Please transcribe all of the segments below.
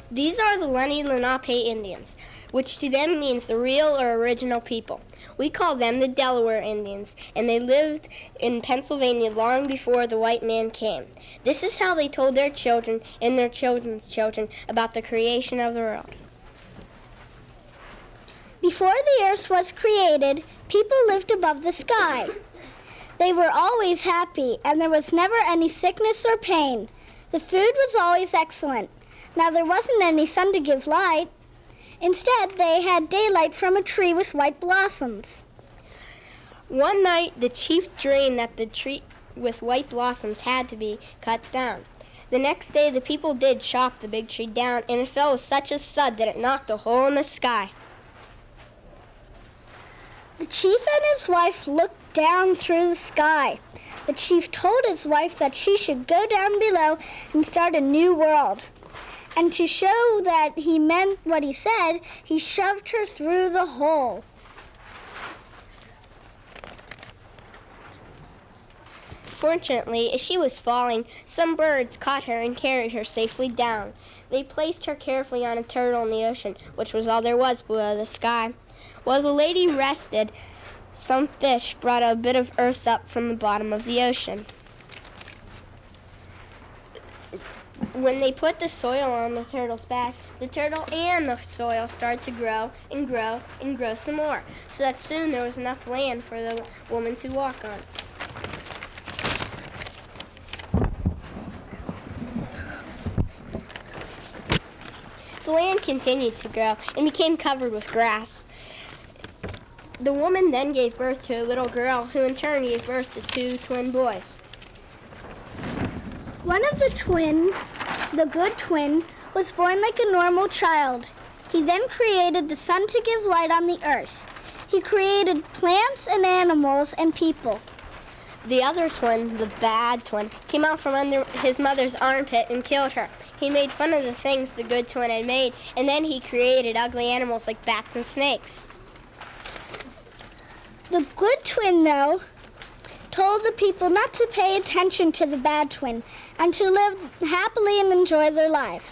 These are the Lenni Lenape Indians, which to them means the real or original people. We call them the Delaware Indians, and they lived in Pennsylvania long before the white man came. This is how they told their children and their children's children about the creation of the world. Before the earth was created, people lived above the sky. They were always happy, and there was never any sickness or pain. The food was always excellent. Now there wasn't any sun to give light. Instead, they had daylight from a tree with white blossoms. One night, the chief dreamed that the tree with white blossoms had to be cut down. The next day, the people did chop the big tree down, and it fell with such a thud that it knocked a hole in the sky. The chief and his wife looked down through the sky. The chief told his wife that she should go down below and start a new world. And to show that he meant what he said, he shoved her through the hole. Fortunately, as she was falling, some birds caught her and carried her safely down. They placed her carefully on a turtle in the ocean, which was all there was below the sky. While the lady rested, some fish brought a bit of earth up from the bottom of the ocean. When they put the soil on the turtle's back, the turtle and the soil started to grow and grow and grow some more, so that soon there was enough land for the woman to walk on. The land continued to grow and became covered with grass. The woman then gave birth to a little girl, who in turn gave birth to 2 twin boys. One of the twins, the good twin, was born like a normal child. He then created the sun to give light on the earth. He created plants and animals and people. The other twin, the bad twin, came out from under his mother's armpit and killed her. He made fun of the things the good twin had made, and then he created ugly animals like bats and snakes. The good twin, though, told the people not to pay attention to the bad twin and to live happily and enjoy their life.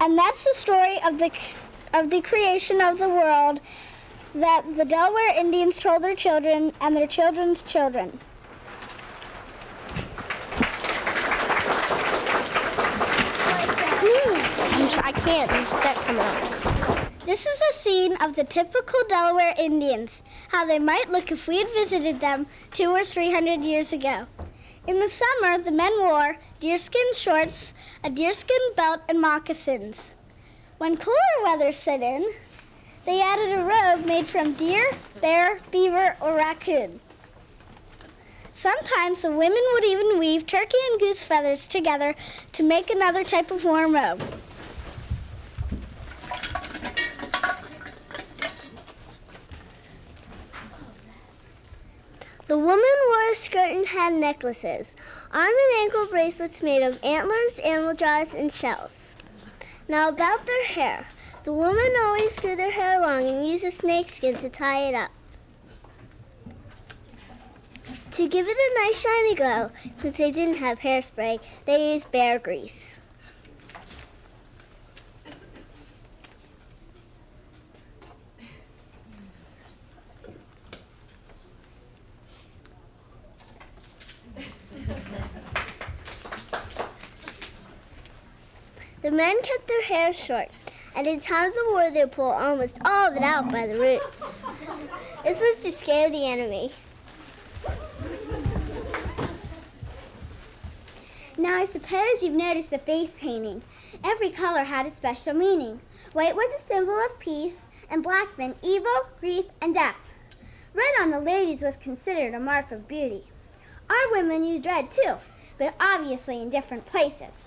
And that's the story of the creation of the world that the Delaware Indians told their children and their children's children. I can't. The set come out. This is a scene of the typical Delaware Indians, how they might look if we had visited them 200 or 300 years ago. In the summer, the men wore deerskin shorts, a deerskin belt, and moccasins. When cooler weather set in, they added a robe made from deer, bear, beaver, or raccoon. Sometimes the women would even weave turkey and goose feathers together to make another type of warm robe. The woman wore a skirt and had necklaces, arm and ankle bracelets made of antlers, animal jaws, and shells. Now about their hair. The women always grew their hair long and used a snakeskin to tie it up. To give it a nice shiny glow, since they didn't have hairspray, they used bear grease. The men kept their hair short, and in times of war they pulled almost all of it out by the roots. This was to scare the enemy. Now I suppose you've noticed the face painting. Every color had a special meaning. White was a symbol of peace, and black meant evil, grief, and death. Red on the ladies was considered a mark of beauty. Our women used red too, but obviously in different places.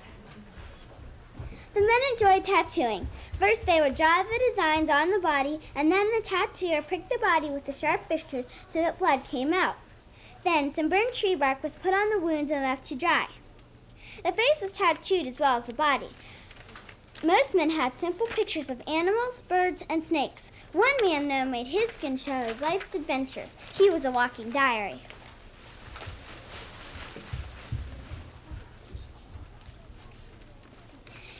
The men enjoyed tattooing. First, they would draw the designs on the body, and then the tattooer pricked the body with a sharp fish tooth so that blood came out. Then, some burnt tree bark was put on the wounds and left to dry. The face was tattooed as well as the body. Most men had simple pictures of animals, birds, and snakes. One man, though, made his skin show his life's adventures. He was a walking diary.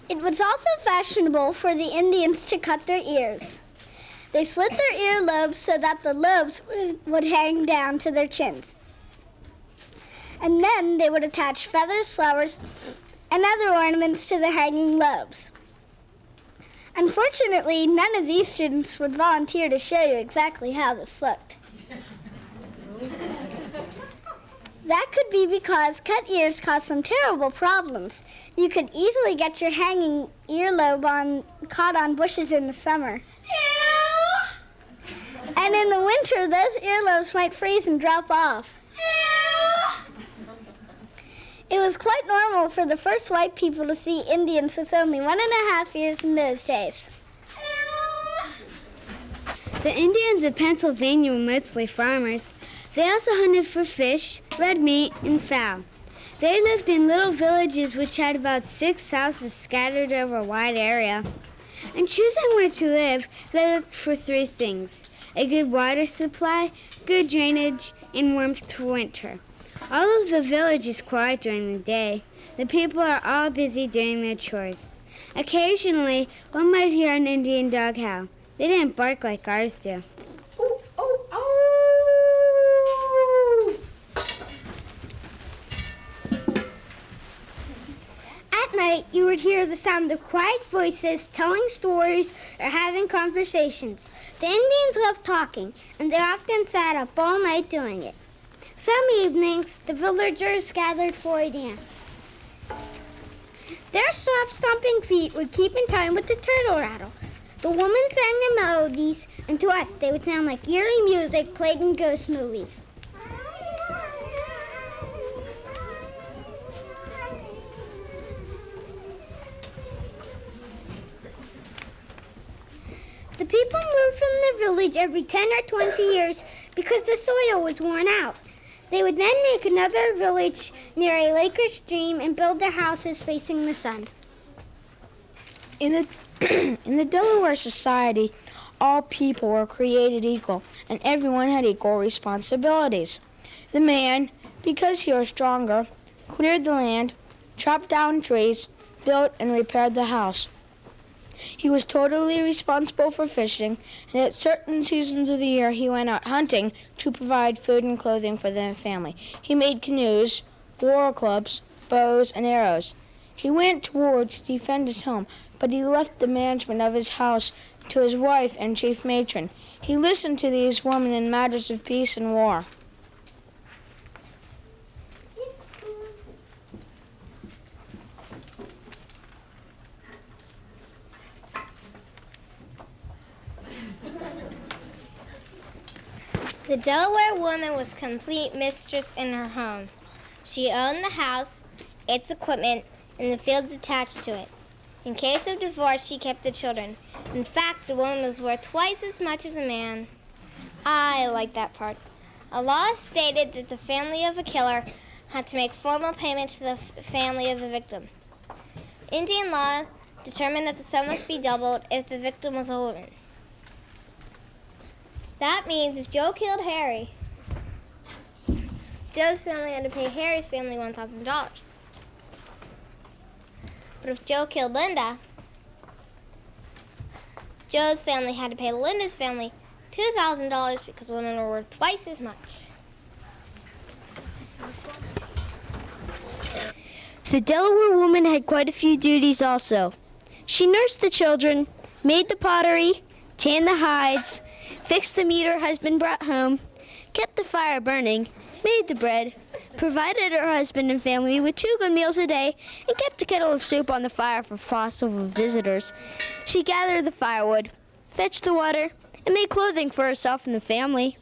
It was also fashionable for the Indians to cut their ears. They slit their earlobes so that the lobes would hang down to their chins. And then they would attach feathers, flowers, and other ornaments to the hanging lobes. Unfortunately, none of these students would volunteer to show you exactly how this looked. That could be because cut ears cause some terrible problems. You could easily get your hanging earlobe caught on bushes in the summer. And in the winter, those earlobes might freeze and drop off. It was quite normal for the first white people to see Indians with only 1.5 ears in those days. The Indians of Pennsylvania were mostly farmers. They also hunted for fish, red meat, and fowl. They lived in little villages which had about 6 houses scattered over a wide area. In choosing where to live, they looked for 3 things: a good water supply, good drainage, and warmth for winter. All of the village is quiet during the day. The people are all busy doing their chores. Occasionally, one might hear an Indian dog howl. They didn't bark like ours do. At night, you would hear the sound of quiet voices telling stories or having conversations. The Indians loved talking, and they often sat up all night doing it. Some evenings, the villagers gathered for a dance. Their soft stomping feet would keep in time with the turtle rattle. The women sang the melodies, and to us they would sound like eerie music played in ghost movies. The people moved from the village every 10 or 20 years because the soil was worn out. They would then make another village near a lake or stream and build their houses facing the sun. In the Delaware society, all people were created equal, and everyone had equal responsibilities. The man, because he was stronger, cleared the land, chopped down trees, built and repaired the house. He was totally responsible for fishing, and at certain seasons of the year he went out hunting to provide food and clothing for the family. He made canoes, war clubs, bows, and arrows. He went to war to defend his home, but he left the management of his house to his wife and chief matron. He listened to these women in matters of peace and war. The Delaware woman was complete mistress in her home. She owned the house, its equipment, and the fields attached to it. In case of divorce, she kept the children. In fact, a woman was worth twice as much as a man. I like that part. A law stated that the family of a killer had to make formal payment to the family of the victim. Indian law determined that the sum must be doubled if the victim was a woman. That means if Joe killed Harry, Joe's family had to pay Harry's family $1,000. But if Joe killed Linda, Joe's family had to pay Linda's family $2,000 because women were worth twice as much. The Delaware woman had quite a few duties also. She nursed the children, made the pottery, tanned the hides, fixed the meat her husband brought home, kept the fire burning, made the bread, provided her husband and family with 2 good meals a day, and kept a kettle of soup on the fire for possible visitors. She gathered the firewood, fetched the water, and made clothing for herself and the family.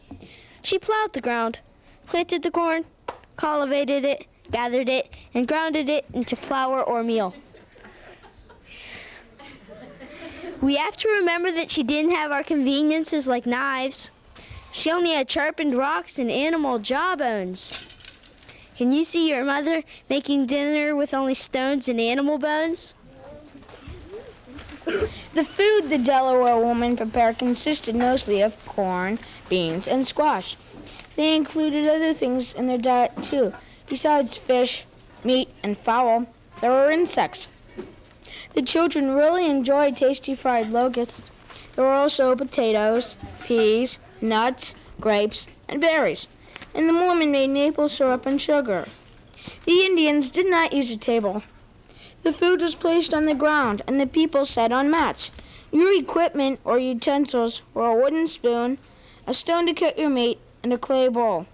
She plowed the ground, planted the corn, cultivated it, gathered it, and grounded it into flour or meal. We have to remember that she didn't have our conveniences like knives. She only had sharpened rocks and animal jawbones. Can you see your mother making dinner with only stones and animal bones? The food the Delaware woman prepared consisted mostly of corn, beans, and squash. They included other things in their diet too. Besides fish, meat, and fowl, there were insects. The children really enjoyed tasty fried locusts. There were also potatoes, peas, nuts, grapes, and berries. And the woman made maple syrup and sugar. The Indians did not use a table. The food was placed on the ground, and the people sat on mats. Your equipment or utensils were a wooden spoon, a stone to cut your meat, and a clay bowl.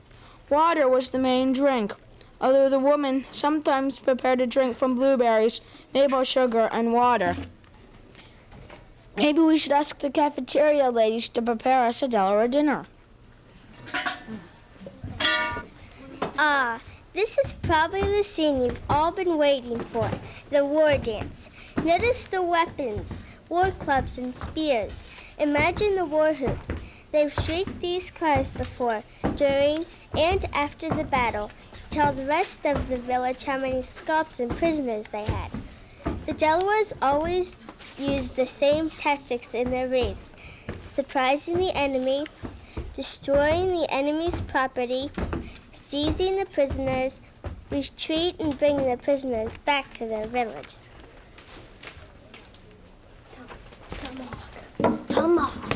Water was the main drink, although the woman sometimes prepared a drink from blueberries, maple sugar, and water. Maybe we should ask the cafeteria ladies to prepare us a Delaware dinner. This is probably the scene you've all been waiting for, the war dance. Notice the weapons, war clubs and spears. Imagine the war hoops. They've shrieked these cries before, during, and after the battle to tell the rest of the village how many scalps and prisoners they had. The Delawares always used the same tactics in their raids, surprising the enemy, destroying the enemy's property, seizing the prisoners, retreat and bring the prisoners back to their village. Tomahawk.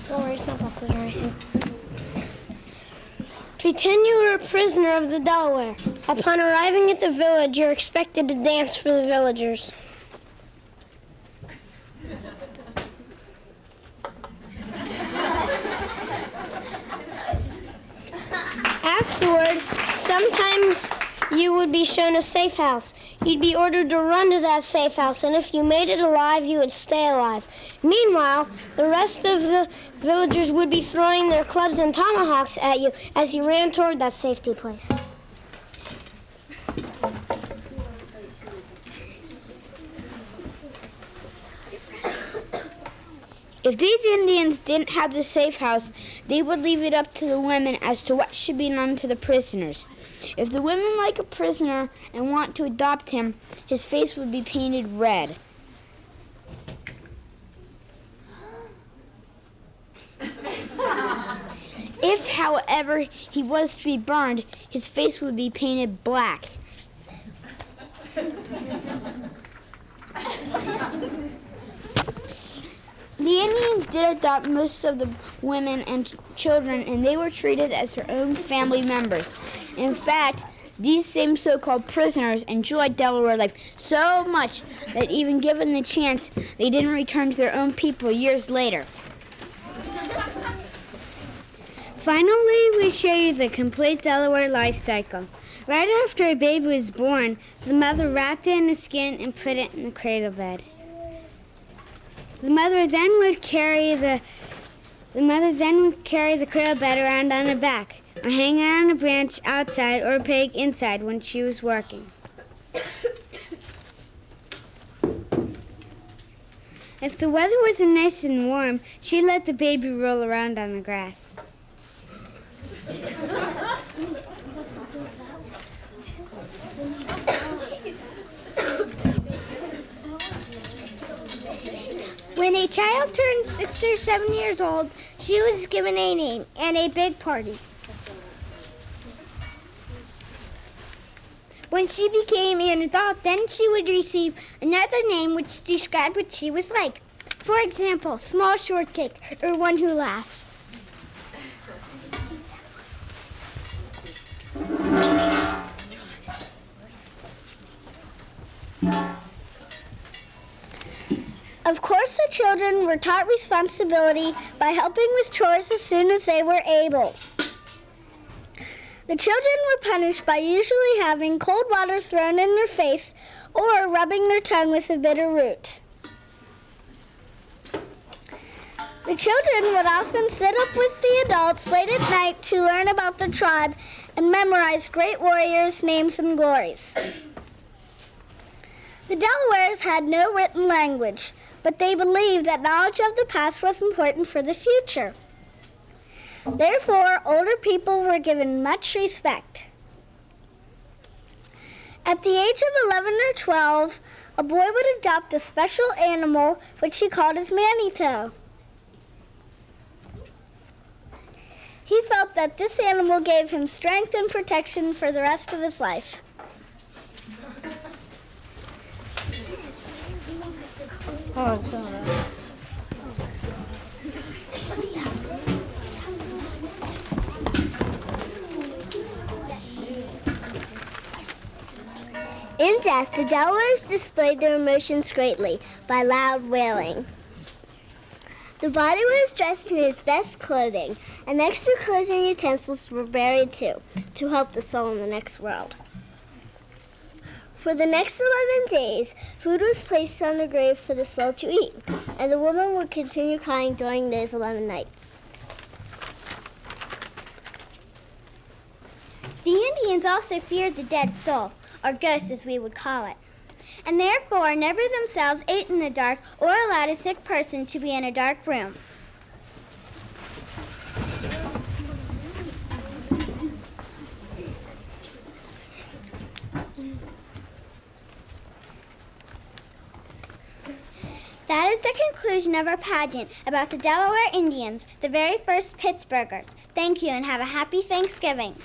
Don't worry, it's not busted right here. Pretend you are a prisoner of the Delaware. Upon arriving at the village, you're expected to dance for the villagers. Afterward, sometimes you would be shown a safe house. You'd be ordered to run to that safe house, and if you made it alive, you would stay alive. Meanwhile, the rest of the villagers would be throwing their clubs and tomahawks at you as you ran toward that safety place. If these Indians didn't have the safe house, they would leave it up to the women as to what should be done to the prisoners. If the women like a prisoner and want to adopt him, his face would be painted red. If, however, he was to be burned, his face would be painted black. The Indians did adopt most of the women and children, and they were treated as their own family members. In fact, these same so-called prisoners enjoyed Delaware life so much that even given the chance, they didn't return to their own people years later. Finally, we show you the complete Delaware life cycle. Right after a baby was born, the mother wrapped it in the skin and put it in the cradle bed. The mother then would carry the cradle bed around on her back, or hang it on a branch outside or a peg inside when she was working. If the weather wasn't nice and warm, she'd let the baby roll around on the grass. When a child turned 6 or 7 years old, she was given a name and a big party. When she became an adult, then she would receive another name which described what she was like. For example, small shortcake, or one who laughs. Of course, the children were taught responsibility by helping with chores as soon as they were able. The children were punished by usually having cold water thrown in their face or rubbing their tongue with a bitter root. The children would often sit up with the adults late at night to learn about the tribe and memorize great warriors' names and glories. The Delawares had no written language, but they believed that knowledge of the past was important for the future. Therefore, older people were given much respect. At the age of 11 or 12, a boy would adopt a special animal which he called his manito. He felt that this animal gave him strength and protection for the rest of his life. In death, the Delawares displayed their emotions greatly by loud wailing. The body was dressed in its best clothing, and extra clothes and utensils were buried too, to help the soul in the next world. For the next 11 days, food was placed on the grave for the soul to eat, and the woman would continue crying during those 11 nights. The Indians also feared the dead soul, or ghost as we would call it, and therefore never themselves ate in the dark or allowed a sick person to be in a dark room. That is the conclusion of our pageant about the Delaware Indians, the very first Pittsburghers. Thank you and have a happy Thanksgiving.